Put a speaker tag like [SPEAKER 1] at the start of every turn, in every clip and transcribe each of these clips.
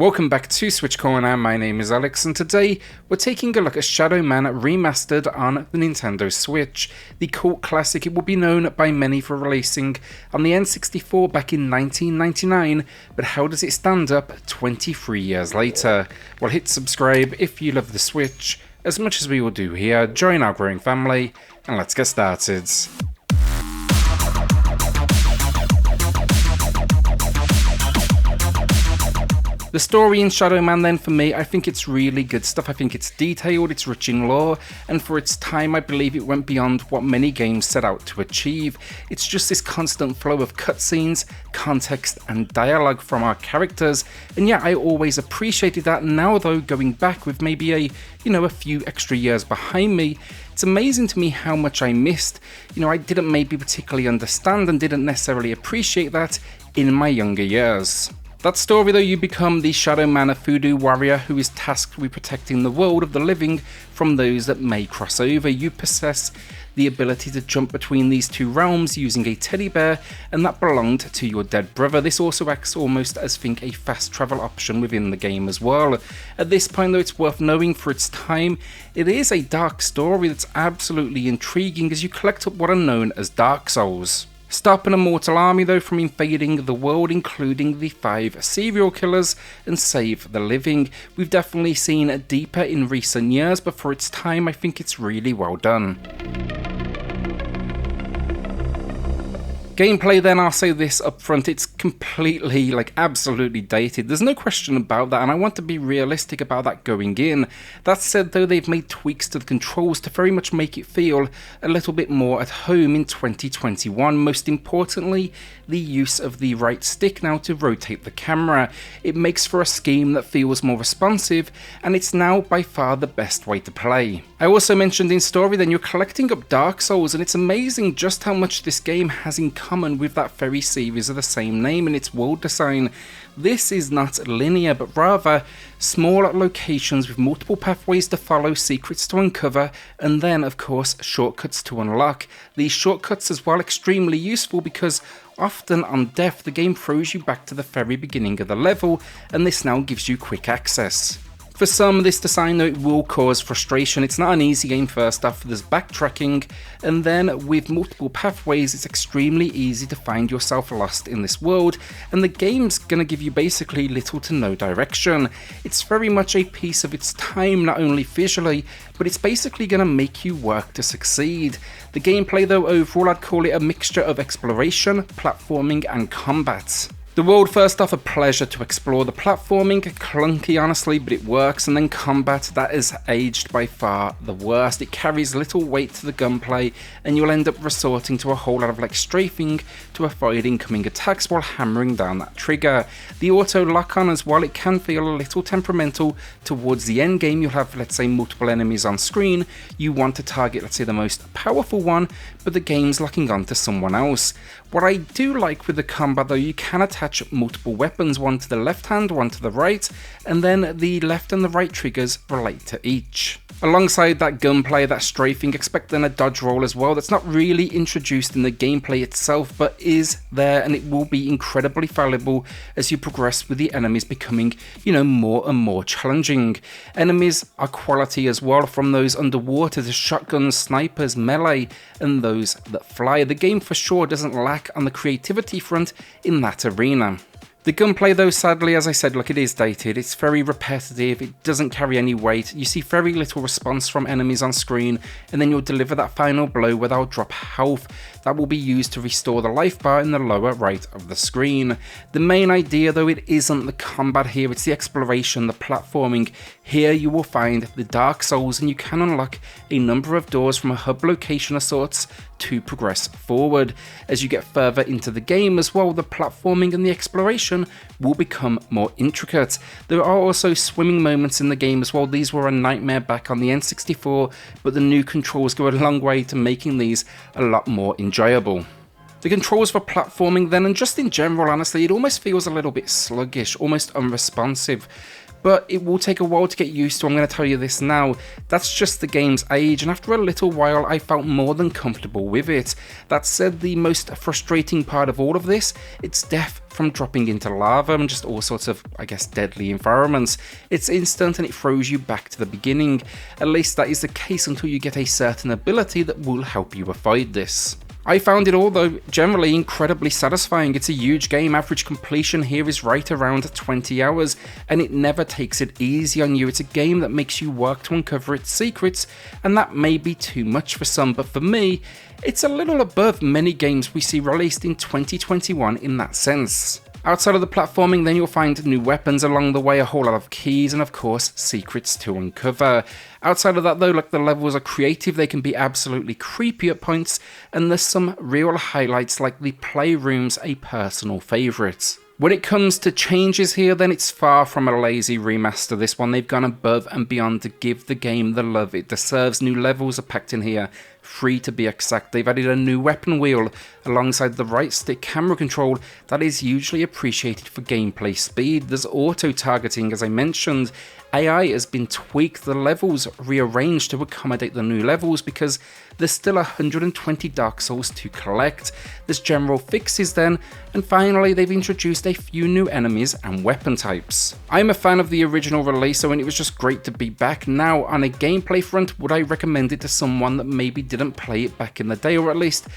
[SPEAKER 1] Welcome back to SwitchCorner, my name is Alex, and today we're taking a look at Shadow Man Remastered on the Nintendo Switch. The cult classic, it will be known by many for releasing on the N64 back in 1999, but how does it stand up 23 years later? Well, hit subscribe if you love the Switch, as much as we will do here, join our growing family, and let's get started. The story in Shadow Man then, for me, I think it's really good stuff. I think it's detailed, it's rich in lore, and for its time I believe it went beyond what many games set out to achieve. It's just this constant flow of cutscenes, context and dialogue from our characters, and yeah, I always appreciated that. Now though, going back with maybe a few extra years behind me, it's amazing to me how much I missed. I didn't maybe particularly understand and didn't necessarily appreciate that in my younger years. That story though, you become the Shadow Man, a voodoo warrior who is tasked with protecting the world of the living from those that may cross over. You possess the ability to jump between these two realms using a teddy bear, and that belonged to your dead brother. This also acts almost as a fast travel option within the game as well. At this point though, it's worth knowing for its time, it is a dark story that's absolutely intriguing as you collect up what are known as Dark Souls. Stop an immortal army though from invading the world, including the 5 serial killers, and save the living. We've definitely seen deeper in recent years, but for its time I think it's really well done. Gameplay then, I'll say this up front, it's completely, absolutely dated. There's no question about that, and I want to be realistic about that going in. That said though, they've made tweaks to the controls to very much make it feel a little bit more at home in 2021. Most importantly, the use of the right stick now to rotate the camera. It makes for a scheme that feels more responsive, and it's now by far the best way to play. I also mentioned in story then, you're collecting up Dark Souls, and it's amazing just how much this game has in common with that very series of the same name in its world design. This is not linear, but rather small locations with multiple pathways to follow, secrets to uncover, and then of course shortcuts to unlock. These shortcuts as well extremely useful because often on death the game throws you back to the very beginning of the level, and this now gives you quick access. For some, this design though, it will cause frustration. It's not an easy game first off, there's backtracking, and then with multiple pathways it's extremely easy to find yourself lost in this world, and the game's gonna give you basically little to no direction. It's very much a piece of its time, not only visually, but it's basically gonna make you work to succeed. The gameplay though, overall I'd call it a mixture of exploration, platforming and combat. The world, first off, a pleasure to explore. The platforming, clunky honestly, but it works, and then combat, that is aged by far the worst. It carries little weight to the gunplay, and you'll end up resorting to a whole lot of strafing to avoid incoming attacks while hammering down that trigger. The auto lock-on as well, it can feel a little temperamental. Towards the end game, you'll have, let's say, multiple enemies on screen. You want to target, let's say, the most powerful one, but the game's locking on to someone else. What I do like with the combat though, you can attach multiple weapons, one to the left hand, one to the right, and then the left and the right triggers relate to each. Alongside that gunplay, that strafing, expect then a dodge roll as well. That's not really introduced in the gameplay itself, but is there, and it will be incredibly valuable as you progress with the enemies becoming, more and more challenging. Enemies are quality as well, from those underwater to shotguns, snipers, melee, and those that fly. The game for sure doesn't lack on the creativity front in that arena. The gunplay though, sadly, as I said, it is dated, it's very repetitive, it doesn't carry any weight, you see very little response from enemies on screen, and then you'll deliver that final blow where they'll drop health that will be used to restore the life bar in the lower right of the screen. The main idea though, it isn't the combat here, it's the exploration, the platforming. Here you will find the Dark Souls, and you can unlock a number of doors from a hub location of sorts to progress forward. As you get further into the game as well, the platforming and the exploration will become more intricate. There are also swimming moments in the game as well. These were a nightmare back on the N64, but the new controls go a long way to making these a lot more enjoyable. The controls for platforming then, and just in general honestly, it almost feels a little bit sluggish, almost unresponsive. but it will take a while to get used to. I'm going to tell you this now. That's just the game's age, and after a little while I felt more than comfortable with it. That said, the most frustrating part of all of this, it's death from dropping into lava and just all sorts of, I guess, deadly environments. It's instant and it throws you back to the beginning. At least that is the case until you get a certain ability that will help you avoid this. I found it all, though, generally incredibly satisfying. It's a huge game. Average completion here is right around 20 hours, and it never takes it easy on you. It's a game that makes you work to uncover its secrets, and that may be too much for some, but for me, it's a little above many games we see released in 2021 in that sense. Outside of the platforming, then you'll find new weapons along the way, a whole lot of keys, and of course, secrets to uncover. Outside of that though, like, the levels are creative, they can be absolutely creepy at points, and there's some real highlights like the playroom's a personal favourite. When it comes to changes here, then it's far from a lazy remaster. This one, they've gone above and beyond to give the game the love it deserves. New levels are packed in here, 3 to be exact. They've added a new weapon wheel alongside the right stick camera control that is hugely appreciated for gameplay speed. There's auto targeting, as I mentioned. AI has been tweaked, the levels rearranged to accommodate the new levels because there's still 120 Dark Souls to collect. There's general fixes then, and finally they've introduced a few new enemies and weapon types. I'm a fan of the original release, so it was just great to be back. Now, on a gameplay front, would I recommend it to someone that maybe didn't play it back in the day, or at least,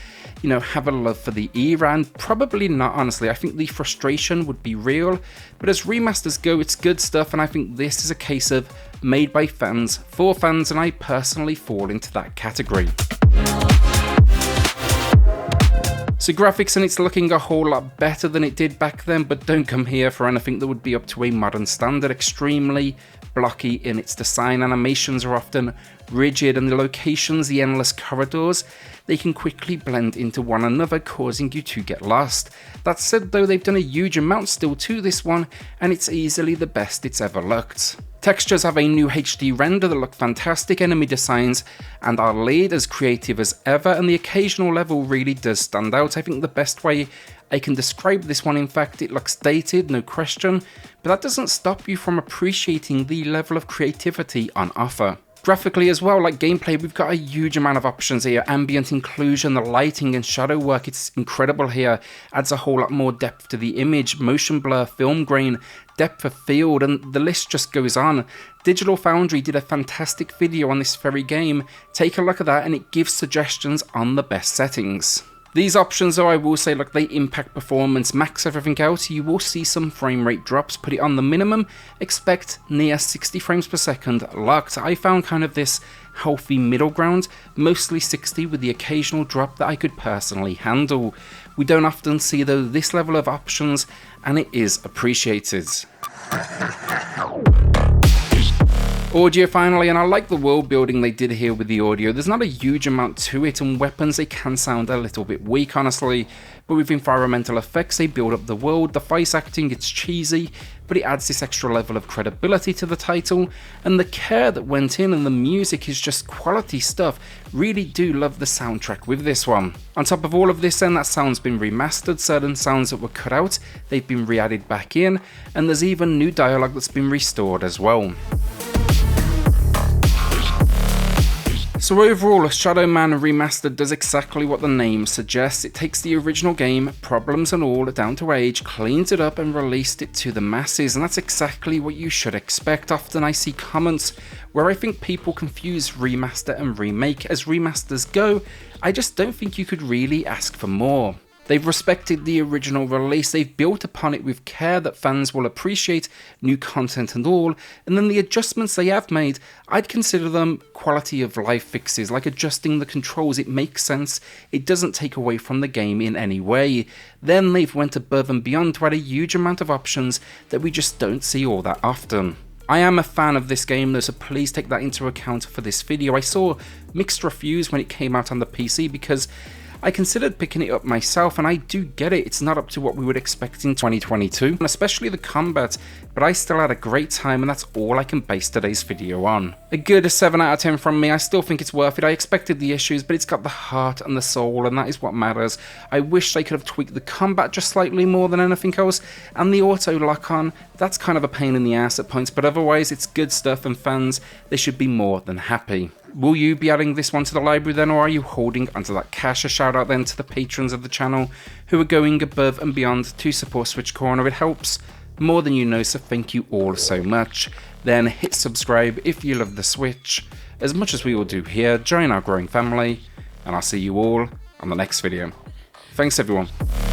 [SPEAKER 1] you know, have a love for the era? And probably not, honestly. I think the frustration would be real, but as remasters go, it's good stuff, and I think this is a case of made by fans for fans, and I personally fall into that category. So graphics, and it's looking a whole lot better than it did back then, but don't come here for anything that would be up to a modern standard. Extremely blocky in its design, animations are often rigid, and the locations, the endless corridors, they can quickly blend into one another, causing you to get lost. That said though, they've done a huge amount still to this one, and it's easily the best it's ever looked. Textures have a new HD render that look fantastic, enemy designs and are laid as creative as ever, and the occasional level really does stand out. I think the best way I can describe this one, in fact, it looks dated, no question, but that doesn't stop you from appreciating the level of creativity on offer. Graphically as well, like gameplay, we've got a huge amount of options here. Ambient inclusion, the lighting and shadow work, it's incredible here. Adds a whole lot more depth to the image, motion blur, film grain, depth of field, and the list just goes on. Digital Foundry did a fantastic video on this very game. Take a look at that and it gives suggestions on the best settings. These options, though, I will say, look, they impact performance. Max everything out, you will see some frame rate drops. Put it on the minimum, expect near 60 frames per second locked. I found kind of this healthy middle ground, mostly 60 with the occasional drop that I could personally handle. We don't often see, though, this level of options, and it is appreciated. Audio finally, and I like the world building they did here with the audio. There's not a huge amount to it, and weapons, they can sound a little bit weak, honestly, but with environmental effects, they build up the world. The voice acting, it's cheesy, but it adds this extra level of credibility to the title, and the care that went in, and the music is just quality stuff. Really do love the soundtrack with this one. On top of all of this, then, that sound's been remastered. Certain sounds that were cut out, they've been re-added back in, and there's even new dialogue that's been restored as well. So overall, Shadow Man Remastered does exactly what the name suggests. It takes the original game, problems and all, down to age, cleans it up and released it to the masses, and that's exactly what you should expect. Often I see comments where I think people confuse remaster and remake. As remasters go, I just don't think you could really ask for more. They've respected the original release, they've built upon it with care that fans will appreciate, new content and all, and then the adjustments they have made, I'd consider them quality of life fixes, like adjusting the controls. It makes sense, it doesn't take away from the game in any way. Then they've went above and beyond to add a huge amount of options that we just don't see all that often. I am a fan of this game though, so please take that into account for this video. I saw mixed reviews when it came out on the PC because I considered picking it up myself, and I do get it, it's not up to what we would expect in 2022, and especially the combat, but I still had a great time, and that's all I can base today's video on. A good 7 out of 10 from me. I still think it's worth it. I expected the issues, but it's got the heart and the soul, and that is what matters. I wish they could have tweaked the combat just slightly more than anything else, and the auto lock-on, that's kind of a pain in the ass at points, but otherwise it's good stuff, and fans, they should be more than happy. Will you be adding this one to the library then, or are you holding onto that cash? A shout out then to the patrons of the channel who are going above and beyond to support SwitchCorner. It helps more than you know, so thank you all so much. Then hit subscribe if you love the Switch, as much as we all do here. Join our growing family, and I'll see you all on the next video. Thanks everyone.